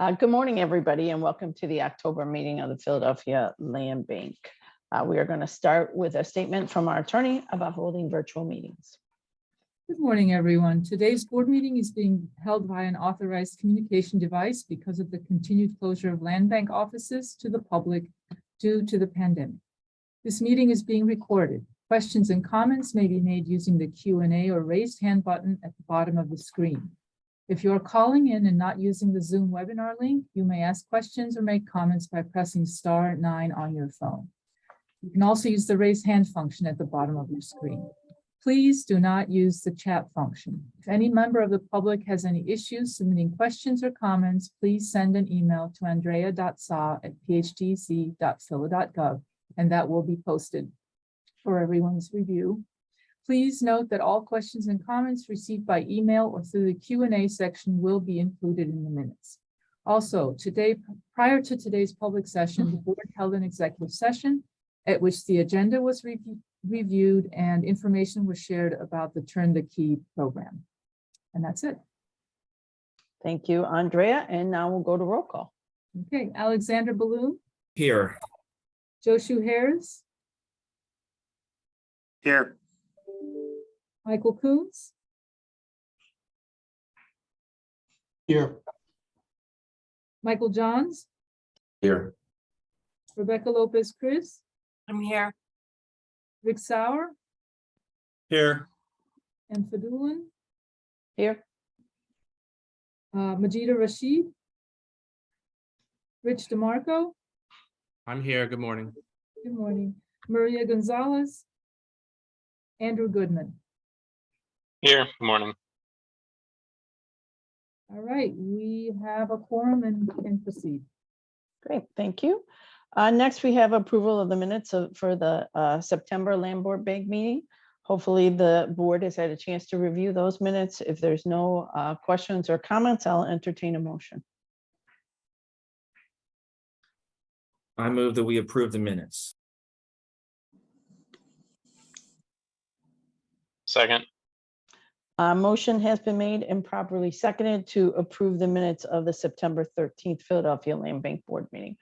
Good morning, everybody, and welcome to the October meeting of the Philadelphia Land Bank. We are going to start with a statement from our attorney about holding virtual meetings. Good morning, everyone. Today's board meeting is being held by an authorized communication device because of the continued closure of land bank offices to the public due to the pandemic. This meeting is being recorded. Questions and comments may be made using the Q&A or raised hand button at the bottom of the screen. If you are calling in and not using the Zoom webinar link, you may ask questions or make comments by pressing *9 on your phone. You can also use the raise hand function at the bottom of your screen. Please do not use the chat function. If any member of the public has any issues submitting questions or comments, please send an email to andrea.saw@phdc.phila.gov, and that will be posted for everyone's review. Please note that all questions and comments received by email or through the Q&A section will be included in the minutes. Also, prior to today's public session, the board held an executive session at which the agenda was reviewed and information was shared about the Turn the Key program. And that's it. Thank you, Andrea. And now we'll go to roll call. Okay, Alexander Balloon. Here. Joshu Harris. Here. Michael Coons. Here. Michael Johns. Here. Rebecca Lopez Cruz. I'm here. Rick Sauer. Here. And Fadulin. Here. Majida Rashid. Rich DeMarco. I'm here. Good morning. Good morning. Maria Gonzalez. Andrew Goodman. Here, good morning. All right, we have a quorum and can proceed. Great, thank you. Next, we have approval of the minutes for the September Land Board Bank meeting. Hopefully, the board has had a chance to review those minutes. If there's no questions or comments, I'll entertain a motion. I move that we approve the minutes. Second. Motion has been made and properly seconded to approve the minutes of the September 13th Philadelphia Land Bank Board meeting.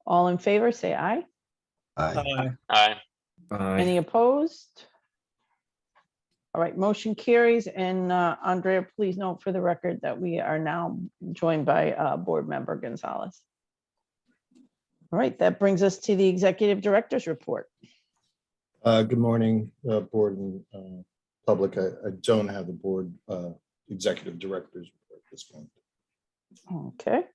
All in favor, say aye. Aye. Aye. Any opposed? All right, motion carries. And Andrea, please note for the record that we are now joined by Board Member Gonzalez. All right, that brings us to the Executive Director's report. Good morning, board and public. I don't have the board executive director's report at this point. Okay,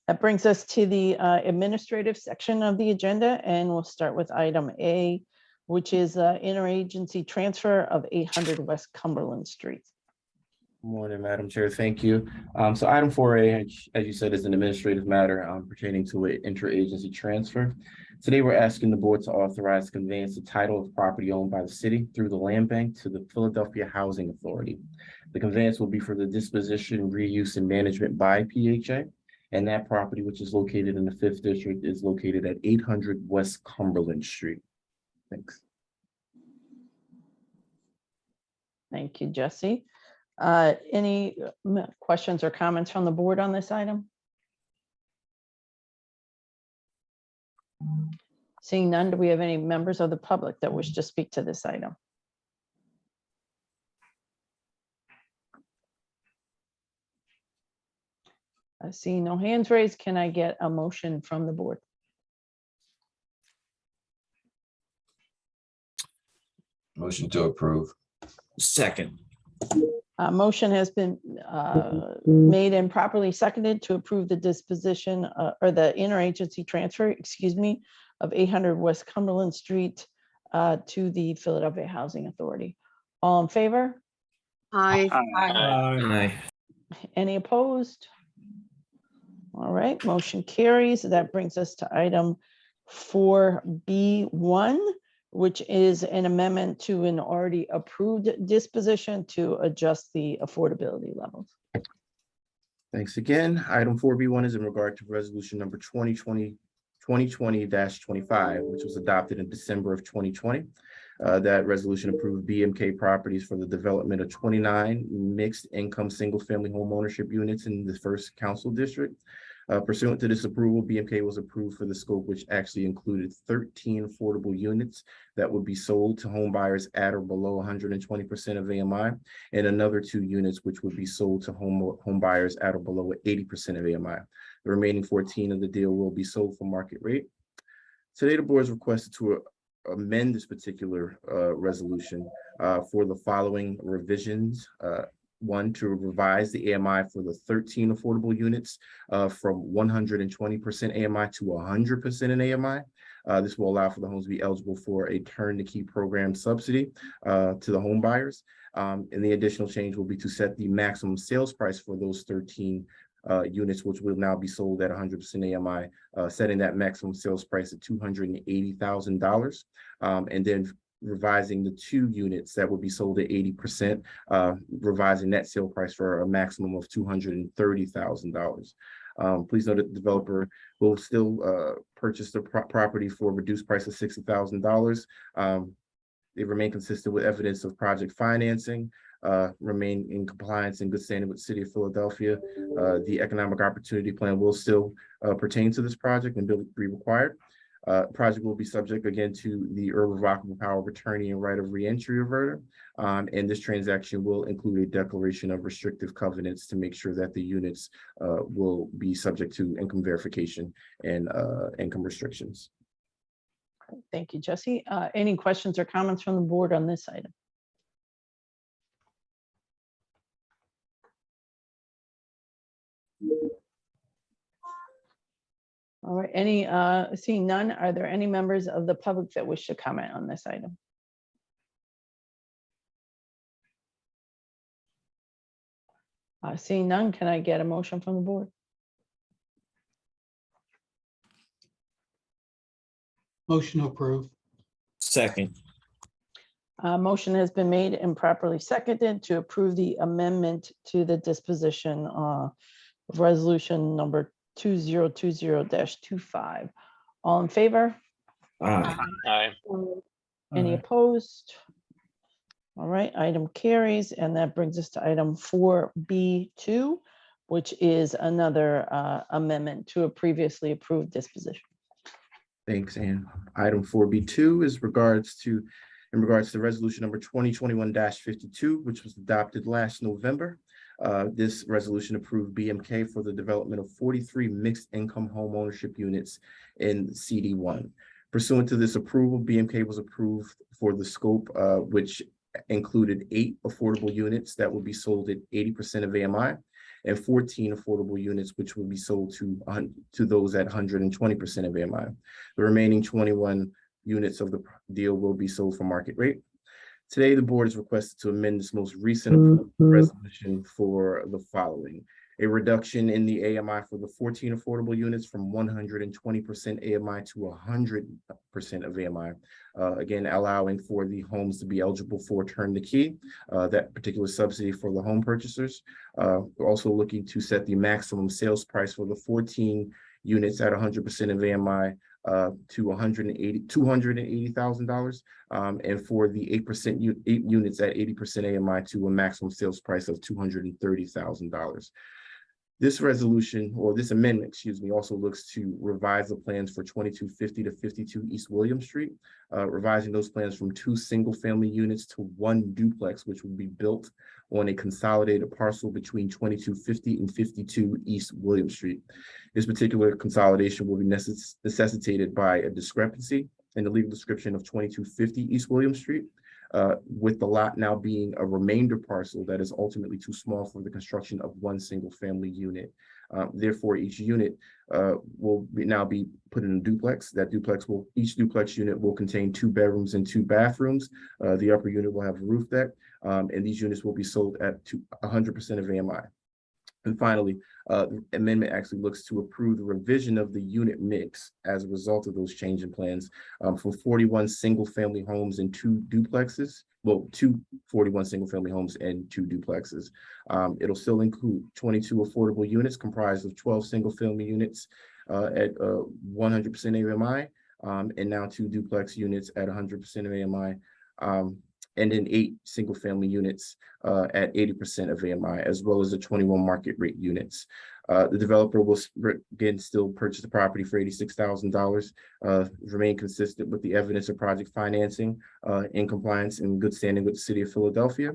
that brings us to the administrative section of the agenda, and we'll start with item A, which is interagency transfer of 800 West Cumberland Street. Good morning, Madam Chair. Thank you. So item 4A, as you said, is an administrative matter pertaining to an interagency transfer. Today, we're asking the board to authorize conveyance of title of property owned by the city through the land bank to the Philadelphia Housing Authority. The conveyance will be for the disposition, reuse, and management by PHA. And that property, which is located in the 5th District, is located at 800 West Cumberland Street. Thanks. Thank you, Jesse. Any questions or comments from the board on this item? Seeing none, do we have any members of the public that wish to speak to this item? I see no hands raised. Can I get a motion from the board? Motion to approve. Second. Motion has been made and properly seconded to approve the disposition or the interagency transfer, excuse me, of 800 West Cumberland Street to the Philadelphia Housing Authority. All in favor? Aye. Aye. Any opposed? All right, motion carries. That brings us to item 4B1, which is an amendment to an already approved disposition to adjust the affordability levels. Thanks again. Item 4B1 is in regard to resolution number 2020-25, which was adopted in December of 2020. That resolution approved BMK properties for the development of 29 mixed income single family home ownership units in the 1st Council District. Pursuant to this approval, BMK was approved for the scope, which actually included 13 affordable units that would be sold to home buyers at or below 120% of AMI, and another 2 units which would be sold to home buyers at or below 80% of AMI. The remaining 14 of the deal will be sold for market rate. Today, the board is requested to amend this particular resolution for the following revisions. 1, to revise the AMI for the 13 affordable units from 120% AMI to 100% in AMI. This will allow for the homes to be eligible for a turn-to-key program subsidy to the home buyers. And the additional change will be to set the maximum sales price for those 13 units, which will now be sold at 100% AMI, setting that maximum sales price at $280,000. And then revising the 2 units that would be sold at 80%, revising that sale price for a maximum of $230,000. Please note that the developer will still purchase the property for a reduced price of $60,000. They remain consistent with evidence of project financing, remain in compliance and good standing with the City of Philadelphia. The economic opportunity plan will still pertain to this project and be required. Project will be subject again to the irrevocable power of attorney and right of reentry reverter. And this transaction will include a declaration of restrictive covenants to make sure that the units will be subject to income verification and income restrictions. Thank you, Jesse. Any questions or comments from the board on this item? All right, seeing none, are there any members of the public that wish to comment on this item? Seeing none, can I get a motion from the board? Motion to approve. Second. Motion has been made and properly seconded to approve the amendment to the disposition of resolution number 2020-25. All in favor? Aye. Aye. Any opposed? All right, item carries, and that brings us to item 4B2, which is another amendment to a previously approved disposition. Thanks, Ann. Item 4B2 is in regards to resolution number 2021-52, which was adopted last November. This resolution approved BMK for the development of 43 mixed income home ownership units in CD1. Pursuant to this approval, BMK was approved for the scope, which included 8 affordable units that would be sold at 80% of AMI, and 14 affordable units which would be sold to those at 120% of AMI. The remaining 21 units of the deal will be sold for market rate. Today, the board is requested to amend this most recent resolution for the following: a reduction in the AMI for the 14 affordable units from 120% AMI to 100% of AMI. Again, allowing for the homes to be eligible for turn the key, that particular subsidy for the home purchasers. We're also looking to set the maximum sales price for the 14 units at 100% of AMI to $280,000, and for the 8 units at 80% AMI to a maximum sales price of $230,000. This resolution, or this amendment, excuse me, also looks to revise the plans for 2250 to 52 East William Street, revising those plans from 2 single-family units to 1 duplex, which would be built on a consolidated parcel between 2250 and 52 East William Street. This particular consolidation will be necessitated by a discrepancy in the legal description of 2250 East William Street, with the lot now being a remainder parcel that is ultimately too small for the construction of 1 single family unit. Therefore, each unit will now be put in a duplex. Each duplex unit will contain 2 bedrooms and 2 bathrooms. The upper unit will have a roof deck, and these units will be sold at 100% of AMI. And finally, the amendment actually looks to approve the revision of the unit mix as a result of those change in plans, from 41 single-family homes and 2 duplexes. Well, 41 single-family homes and 2 duplexes. It'll still include 22 affordable units comprised of 12 single-family units at 100% AMI, and now 2 duplex units at 100% of AMI. and then 8 single-family units at 80% of AMI, as well as the 21 market rate units. The developer will again still purchase the property for $86,000, remain consistent with the evidence of project financing in compliance and good standing with the city of Philadelphia.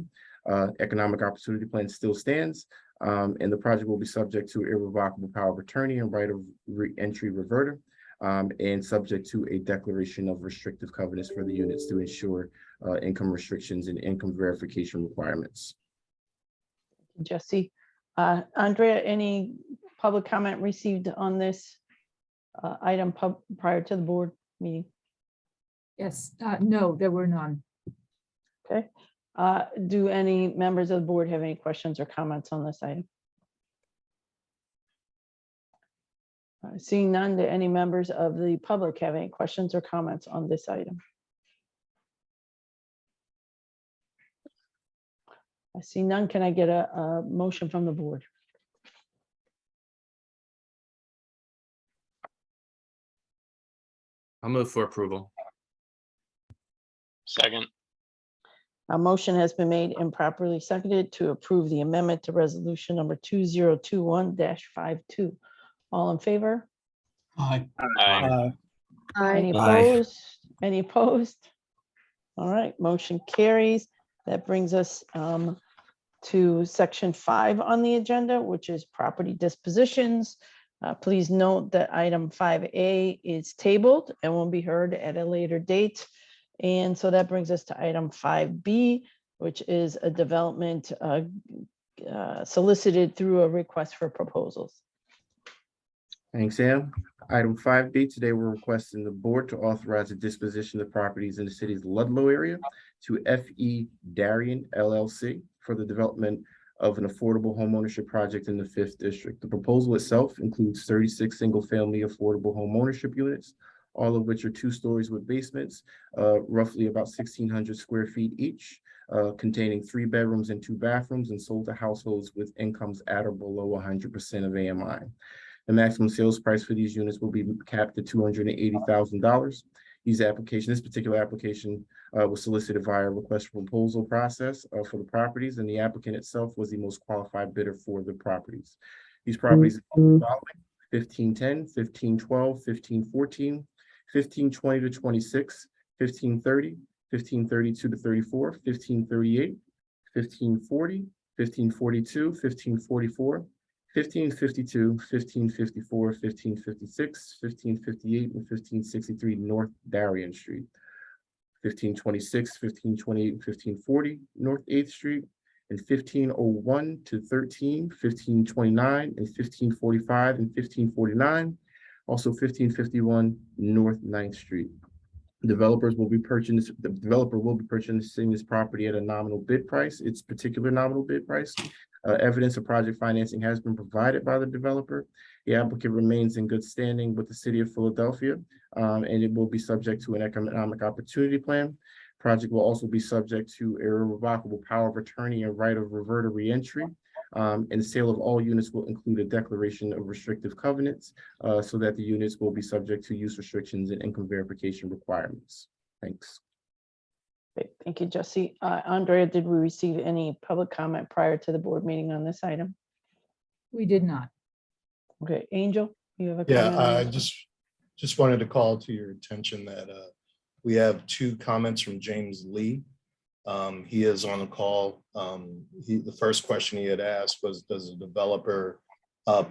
Economic opportunity plan still stands, and the project will be subject to irrevocable power of attorney and right of re-entry reverter, and subject to a declaration of restrictive covenants for the units to ensure income restrictions and income verification requirements. Jesse. Andrea, any public comment received on this item prior to the board meeting? Yes, no, there were none. Okay. Do any members of the board have any questions or comments on this item? Seeing none, do any members of the public have any questions or comments on this item? I see none. Can I get a motion from the board? I'll move for approval. Second. A motion has been made and properly seconded to approve the amendment to resolution number 2021-52. All in favor? Aye. Aye. Any Aye. opposed? Any opposed? All right, motion carries. That brings us to section 5 on the agenda, which is property dispositions. Please note that item 5A is tabled and will be heard at a later date. And so that brings us to item 5B, which is a development solicited through a request for proposals. Thanks, Sam. Item 5B, today we're requesting the board to authorize the disposition of properties in the city's Ludlow area to F.E. Darien LLC for the development of an affordable homeownership project in the 5th district. The proposal itself includes 36 single-family affordable homeownership units, all of which are 2 stories with basements, roughly about 1,600 square feet each, containing 3 bedrooms and 2 bathrooms, and sold to households with incomes at or below 100% of AMI. The maximum sales price for these units will be capped at $280,000. This particular application was solicited via a request for proposal process for the properties, and the applicant itself was the most qualified bidder for the properties. These properties include the following: 1510, 1512, 1514, 1520 to 26, 1530, 1532 to 34, 1538, 1540, 1542, 1544, 1552, 1554, 1556, 1558, and 1563 North Darien Street, 1526, 1528, 1540 North 8th Street, and 1501 to 13, 1529, and 1545 and 1549, also 1551 North 9th Street. The developer will be purchasing this property at a nominal bid price, its particular nominal bid price. Evidence of project financing has been provided by the developer. The applicant remains in good standing with the city of Philadelphia, and it will be subject to an economic opportunity plan. Project will also be subject to irrevocable power of attorney and right of reverter reentry. And the sale of all units will include a declaration of restrictive covenants so that the units will be subject to use restrictions and income verification requirements. Thanks. Great, thank you, Jesse. Andrea, did we receive any public comment prior to the board meeting on this item? We did not. Okay, Angel, you have a Yeah, comment? on I this? just wanted to call to your attention that we have 2 comments from James Lee. He is on the call. The first question he had asked was, does the developer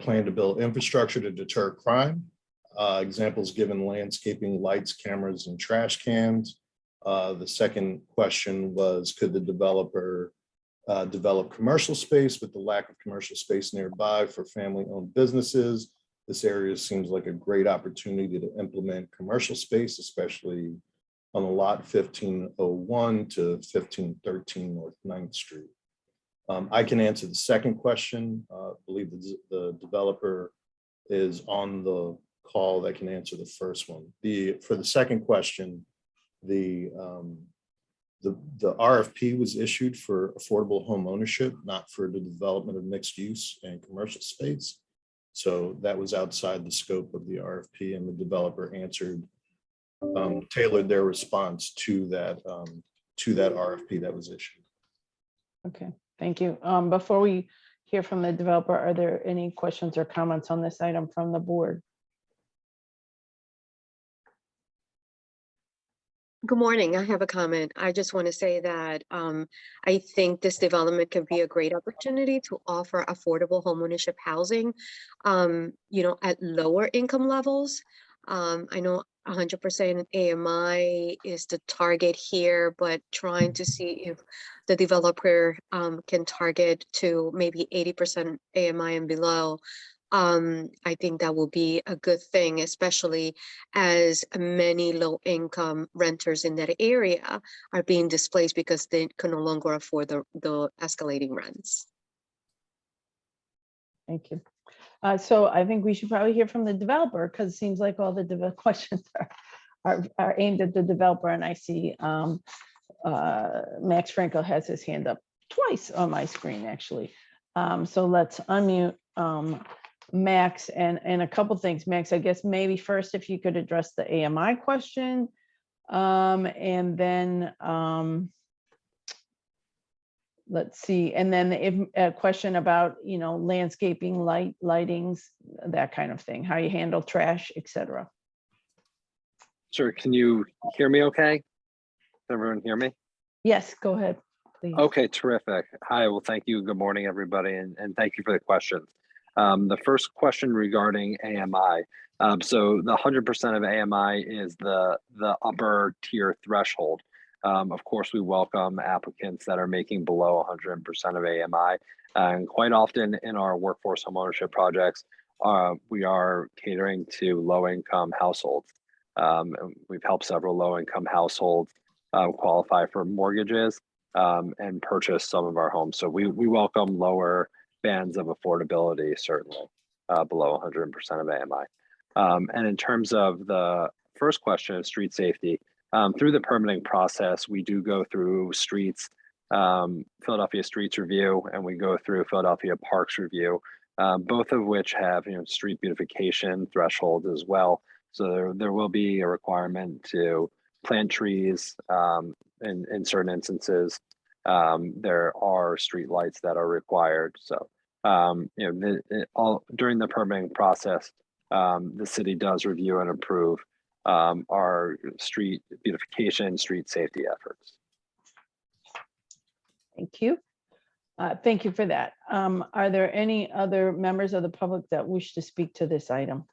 plan to build infrastructure to deter crime? Examples given: landscaping, lights, cameras, and trash cans. The second question was, could the developer develop commercial space with the lack of commercial space nearby for family-owned businesses? This area seems like a great opportunity to implement commercial space, especially on the lot 1501 to 1513 North 9th Street. I can answer the second question. I believe the developer is on the call that can answer the first one. For the second question, the RFP was issued for affordable home ownership, not for the development of mixed use and commercial space. So that was outside the scope of the RFP, and the developer tailored their response to that to that RFP that was issued. Okay, thank you. Before we hear from the developer, are there any questions or comments on this item from the board? Good morning. I have a comment. I just want to say that I think this development could be a great opportunity to offer affordable homeownership housing, at lower income levels. I know 100% AMI is the target here, but trying to see if the developer can target to maybe 80% AMI and below. I think that will be a good thing, especially as many low-income renters in that area are being displaced because they can no longer afford the escalating rents. Thank you. So I think we should probably hear from the developer because it seems like all the questions are aimed at the developer. And I see Max Franco has his hand up twice on my screen, actually. So let's unmute Max and a couple things. Max, I guess maybe first if you could address the AMI question, and then let's see, and then if a question about landscaping, lightings, that kind of thing, how you handle trash, etc. Sure. Can you hear me okay? Can everyone hear me? Yes, go ahead, please. Okay, terrific. Hi, well, thank you. Good morning, everybody, and thank you for the questions. The first question regarding AMI. So the 100% of AMI is the upper tier threshold. Of course, we welcome applicants that are making below 100% of AMI. And quite often in our workforce homeownership projects, we are catering to low-income households. We've helped several low-income households qualify for mortgages and purchase some of our homes. So we welcome lower bands of affordability, certainly below 100% of AMI. And in terms of the first question of street safety, through the permitting process, we do go through Philadelphia Streets Review, and we go through Philadelphia Parks Review, both of which have street beautification thresholds as well. So there will be a requirement to plant trees in certain instances. There are street lights that are required. So during the permitting process, the city does review and approve our street beautification, street safety efforts. Thank you. Thank you for that. Are there any other members of the public that wish to speak to this item?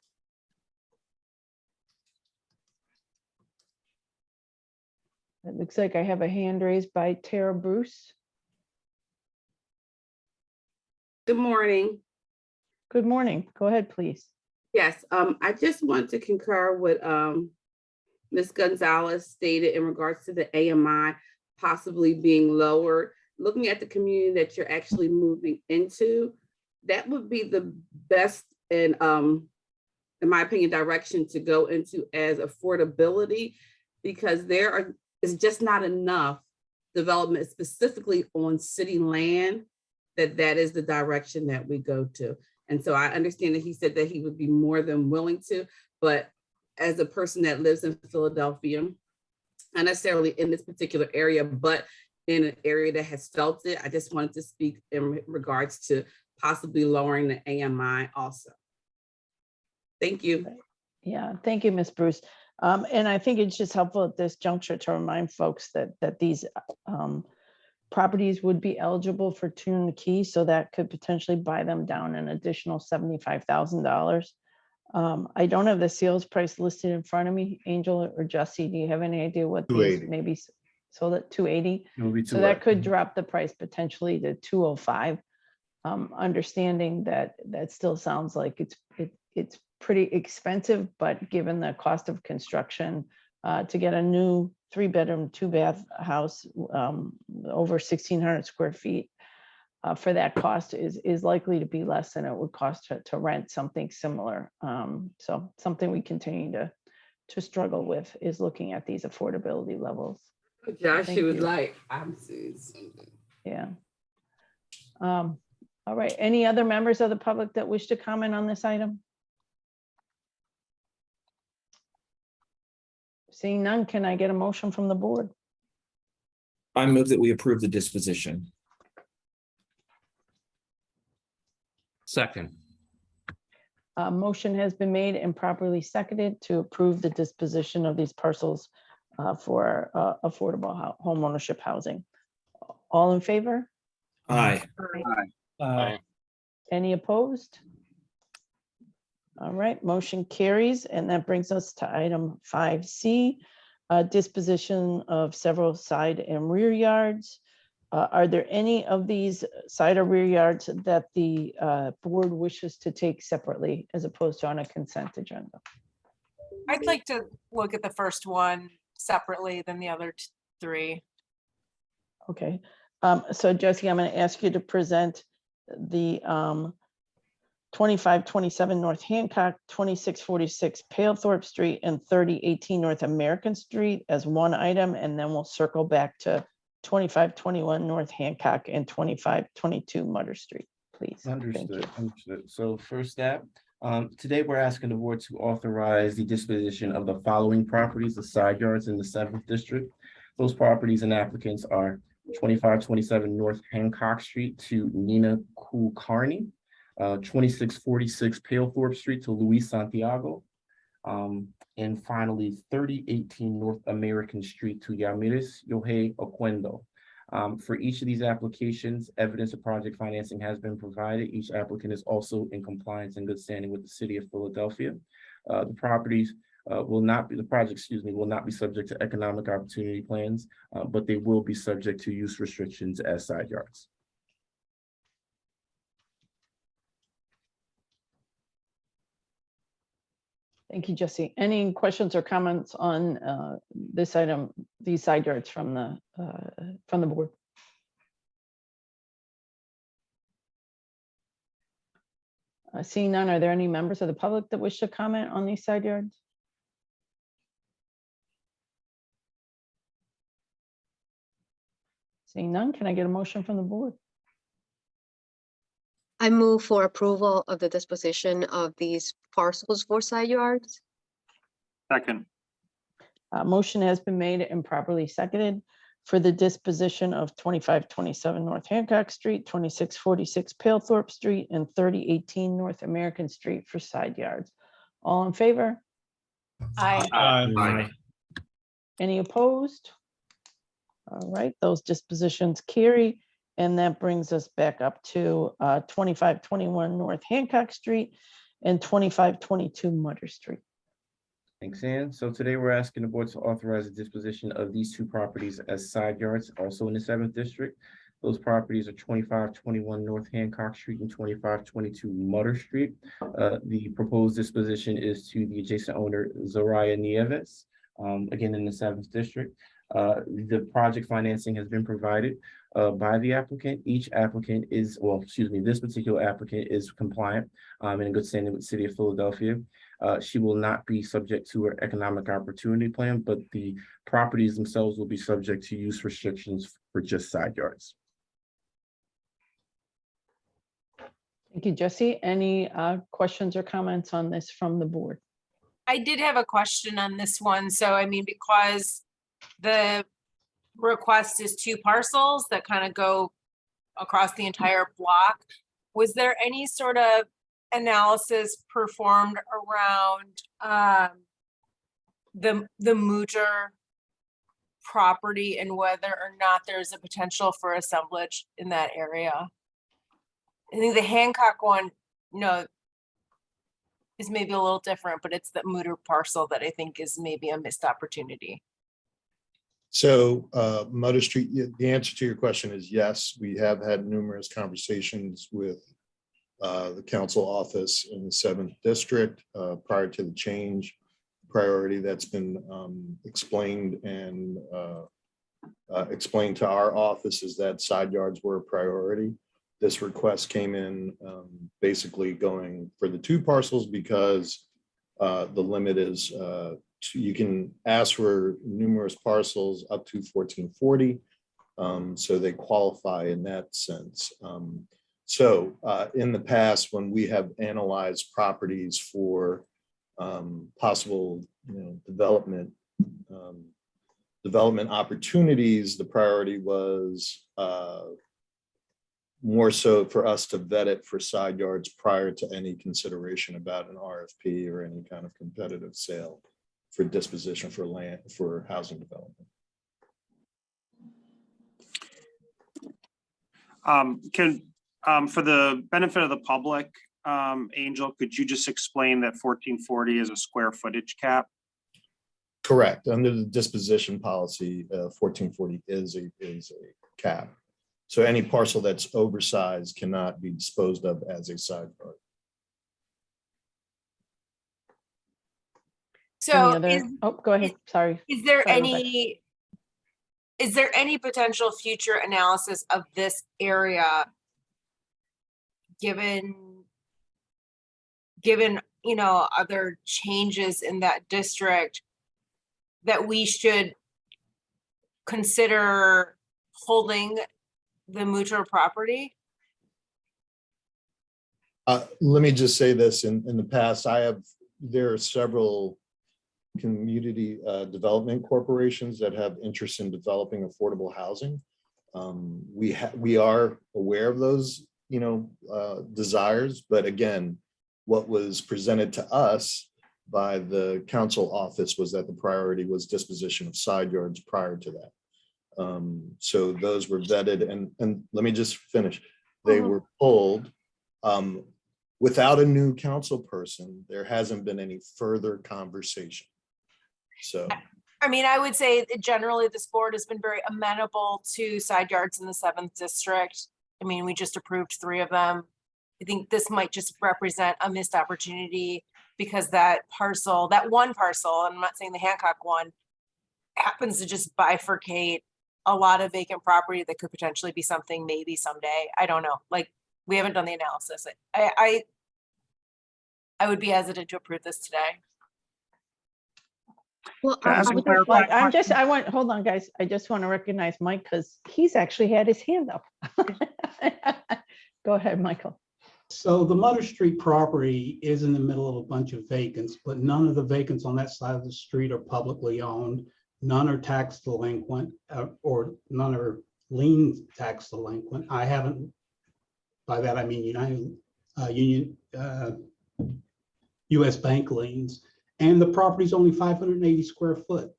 It looks like I have a hand raised by Tara Bruce. Good morning. Good morning. Go ahead, please. Yes, I just want to concur with Ms. Gonzalez stated in regards to the AMI possibly being lowered. Looking at the community that you're actually moving into, that would be the best and in my opinion, direction to go into as affordability, because there is just not enough development specifically on city land that is the direction that we go to. And so I understand that he said that he would be more than willing to, but as a person that lives in Philadelphia, not necessarily in this particular area, but in an area that has felt it, I just wanted to speak in regards to possibly lowering the AMI also. Thank you. Yeah, thank you, Ms. Bruce. And I think it's just helpful at this juncture to remind folks that these properties would be eligible for tune the key, so that could potentially buy them down an additional $75,000. I don't have the sales price listed in front of me. Angel or Jesse, do you have any idea what these maybe sold at 280? So that could drop the price potentially to 205. Understanding that still sounds like it's pretty expensive, but given the cost of construction to get a new 3-bedroom, 2-bath house over 1,600 square feet for that cost is likely to be less than it would cost to rent something similar. So something we continue to struggle with is looking at these affordability levels. Josh, she was like, I'm seeing something. Yeah. All right. Any other members of the public that wish to comment on this item? Seeing none, can I get a motion from the board? I move that we approve the disposition. Second. Motion has been made and properly seconded to approve the disposition of these parcels for affordable home ownership housing. All in favor? Aye. Aye. Any opposed? All right, motion carries, and that brings us to item 5C, disposition of several side and rear yards. Are there any of these side or rear yards that the board wishes to take separately as opposed to on a consent agenda? I'd like to look at the first one separately than the other three. Okay, so Jesse, I'm going to ask you to present the 2527 North Hancock, 2646 Palethorpe Street, and 3018 North American Street as one item, and then we'll circle back to 2521 North Hancock and 2522 Mutter Street, please. Thank you. Understood. So first step, today we're asking the board to authorize the disposition of the following properties, the side yards in the 7th district. Those properties and applicants are 2527 North Hancock Street to Nina Kulkarni, 2646 Palethorpe Street to Luis Santiago, and finally 3018 North American Street to Yamiris Yohei Oquendo. For each of these applications, evidence of project financing has been provided. Each applicant is also in compliance and good standing with the city of Philadelphia. The projects will not be subject to economic opportunity plans, but they will be subject to use restrictions as side yards. Thank you, Jesse. Any questions or comments on this item, these side yards from the board? Seeing none, are there any members of the public that wish to comment on these side yards? Seeing none, can I get a motion from the board? I move for approval of the disposition of these parcels for side yards. Second. Motion has been made and properly seconded for the disposition of 2527 North Hancock Street, 2646 Palethorpe Street, and 3018 North American Street for side yards. All in favor? Aye. Aye. Any opposed? All right, those dispositions carry. And that brings us back up to 2521 North Hancock Street and 2522 Mutter Street. Thanks, Ann. So today we're asking the board to authorize the disposition of these two properties as side yards, also in the 7th district. Those properties are 2521 North Hancock Street and 2522 Mutter Street. The proposed disposition is to the adjacent owner, Zoraya Nieves, again in the 7th district. The project financing has been provided by the applicant. Each applicant is, this particular applicant is compliant and in good standing with the city of Philadelphia. She will not be subject to her economic opportunity plan, but the properties themselves will be subject to use restrictions for just side yards. Thank you, Jesse. Any questions or comments on this from the board? I did have a question on this one. So, I mean, because the request is 2 parcels that kind of go across the entire block, was there any sort of analysis performed around the Mooger property and whether or not there's a potential for assemblage in that area? I think the Hancock one, is maybe a little different, but it's the Mooger parcel that I think is maybe a missed opportunity. So Mutter Street, the answer to your question is yes. We have had numerous conversations with the council office in the 7th district prior to the change. Priority that's been explained to our office is that side yards were a priority. This request came in basically going for the 2 parcels because the limit is you can ask for numerous parcels up to 1440. So they qualify in that sense. So in the past, when we have analyzed properties for possible development, development opportunities, the priority was more so for us to vet it for side yards prior to any consideration about an RFP or any kind of competitive sale for disposition for land, for housing development. For the benefit of the public, Angel, could you just explain that 1440 is a square footage cap? Correct. Under the disposition policy, 1440 is a cap. So any parcel that's oversized cannot be disposed of as a side yard. So Go ahead. Sorry. is there Sorry, Rebecca. is there any potential future analysis of this area given other changes in that district that we should consider holding the Mutra property? Let me just say this, in the past, there are several community development corporations that have interest in developing affordable housing. We are aware of those, desires, but again, what was presented to us by the council office was that the priority was disposition of side yards prior to that. So those were vetted, and let me just finish. They were pulled without a new council person. There hasn't been any further conversation. So I mean, I would say that generally this board has been very amenable to side yards in the 7th district. I mean, we just approved 3 of them. I think this might just represent a missed opportunity because that one parcel, and I'm not saying the Hancock one, happens to just bifurcate a lot of vacant property that could potentially be something maybe someday. I don't know. Like, we haven't done the analysis. I would be hesitant to approve this today. Well, hold on, guys. I just want to recognize Mike because he's actually had his hand up. Go ahead, Michael. So the Mutter Street property is in the middle of a bunch of vacants, but none of the vacants on that side of the street are publicly owned. None are tax delinquent, or none are lien tax delinquent. I haven't, by that I mean US Bank liens. And the property's only 580 square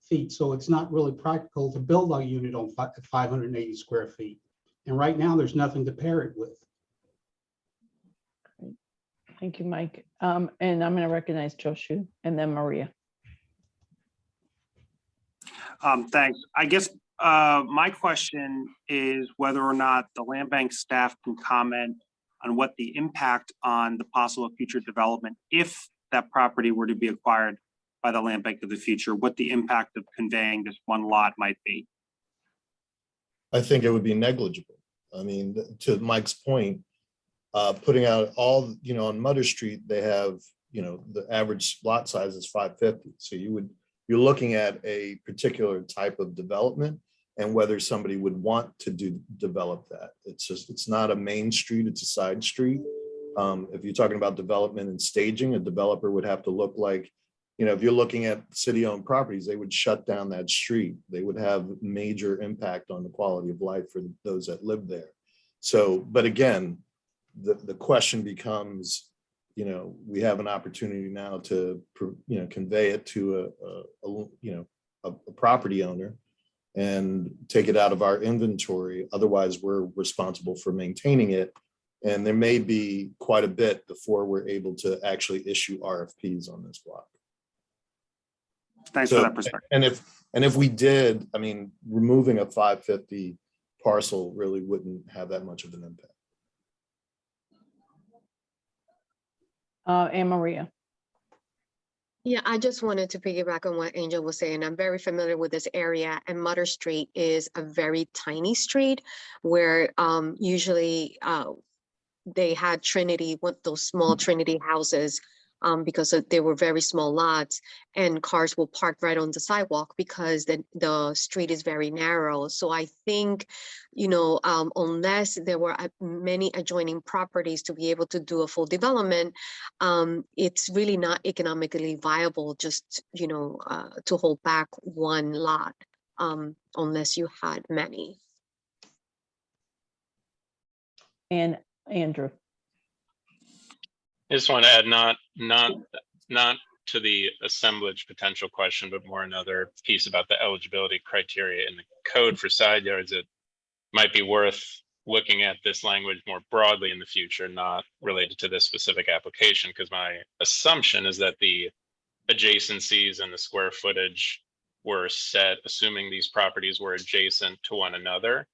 feet, so it's not really practical to build a unit on 580 square feet. And right now, there's nothing to pair it with. Thank you, Mike. And I'm going to recognize Joshu and then Maria. Thanks. I guess my question is whether or not the land bank staff can comment on what the impact on the possible future development, if that property were to be acquired by the land bank of the future, what the impact of conveying this one lot might be. I think it would be negligible. I mean, to Mike's point, putting out all, on Mutter Street, they have, the average lot size is 550. So you're looking at a particular type of development and whether somebody would want to develop that. It's not a main street, it's a side street. If you're talking about development and staging, a developer would have to look like, if you're looking at city-owned properties, they would shut down that street. They would have major impact on the quality of life for those that live there. So, but again, the question becomes, we have an opportunity now to, convey it to a property owner and take it out of our inventory. Otherwise, we're responsible for maintaining it. And there may be quite a bit before we're able to actually issue RFPs on this block. Thanks for that perspective. And if we did, I mean, removing a 550 parcel really wouldn't have that much of an impact. And Maria. Yeah, I just wanted to piggyback on what Angel was saying. I'm very familiar with this area, and Mutter Street is a very tiny street where usually they had Trinity, those small Trinity houses, because they were very small lots, and cars will park right on the sidewalk because the street is very narrow. So I think, unless there were many adjoining properties to be able to do a full development, it's really not economically viable just, to hold back one lot. unless you had many. And Andrew. I just want to add, not to the assemblage potential question, but more another piece about the eligibility criteria in the code for side yards. It might be worth looking at this language more broadly in the future, not related to this specific application, because my assumption is that the adjacencies and the square footage were set, assuming these properties were adjacent to one another,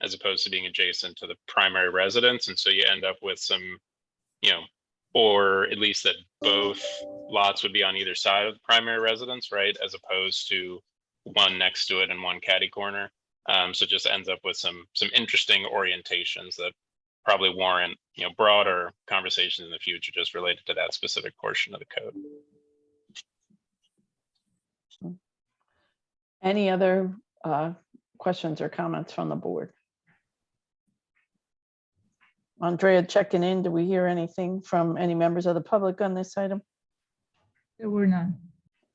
as opposed to being adjacent to the primary residence. And so you end up with some, or at least that both lots would be on either side of the primary residence, right? As opposed to one next to it and one catty corner. So it just ends up with some interesting orientations that probably warrant, broader conversations in the future, just related to that specific portion of the code. Any other questions or comments from the board? Andrea checking in. Do we hear anything from any members of the public on this item? There were none.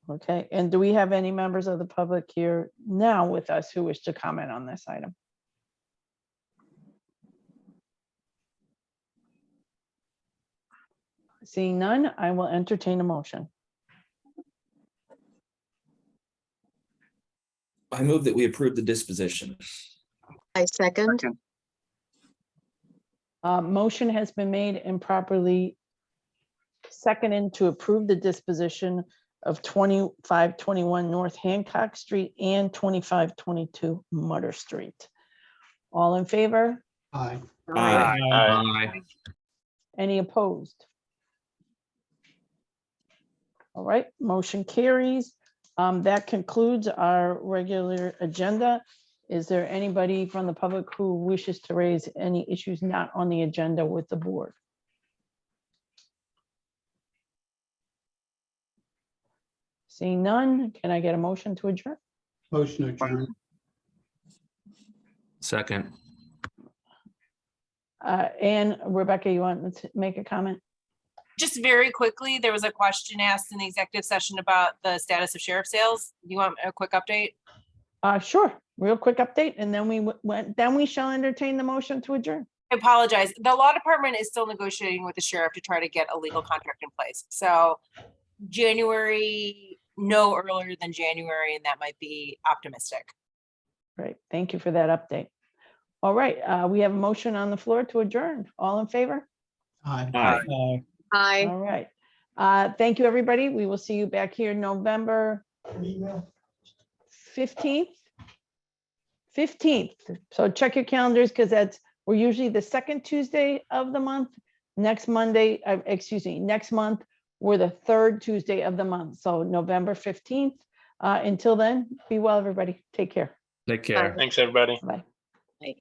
Okay, and do we have any members of the public here now with us who wish to comment on this item? Seeing none, I will entertain a motion. I move that we approve the disposition. I second. Motion has been made and properly seconded to approve the disposition of 2521 North Hancock Street and 2522 Mutter Street. All in favor? Aye. Aye. Any opposed? All right, motion carries. That concludes our regular agenda. Is there anybody from the public who wishes to raise any issues not on the agenda with the board? Seeing none, can I get a motion to adjourn? Motion to adjourn. Second. And Rebecca, you want to make a comment? Just very quickly, there was a question asked in the executive session about the status of sheriff sales. Do you want a quick update? Sure, real quick update, and then we shall entertain the motion to adjourn. I apologize. The law department is still negotiating with the sheriff to try to get a legal contract in place. So January, no earlier than January, and that might be optimistic. Great, thank you for that update. All right, we have a motion on the floor to adjourn. All in favor? Aye. Aye. All right. Thank you, everybody. We will see you back here November 15th. So check your calendars because we're usually the second Tuesday of the month. Next Monday, next month, we're the third Tuesday of the month. So November 15th. Until then, be well, everybody. Take care. Take care. Thanks, everybody. Bye. Aye.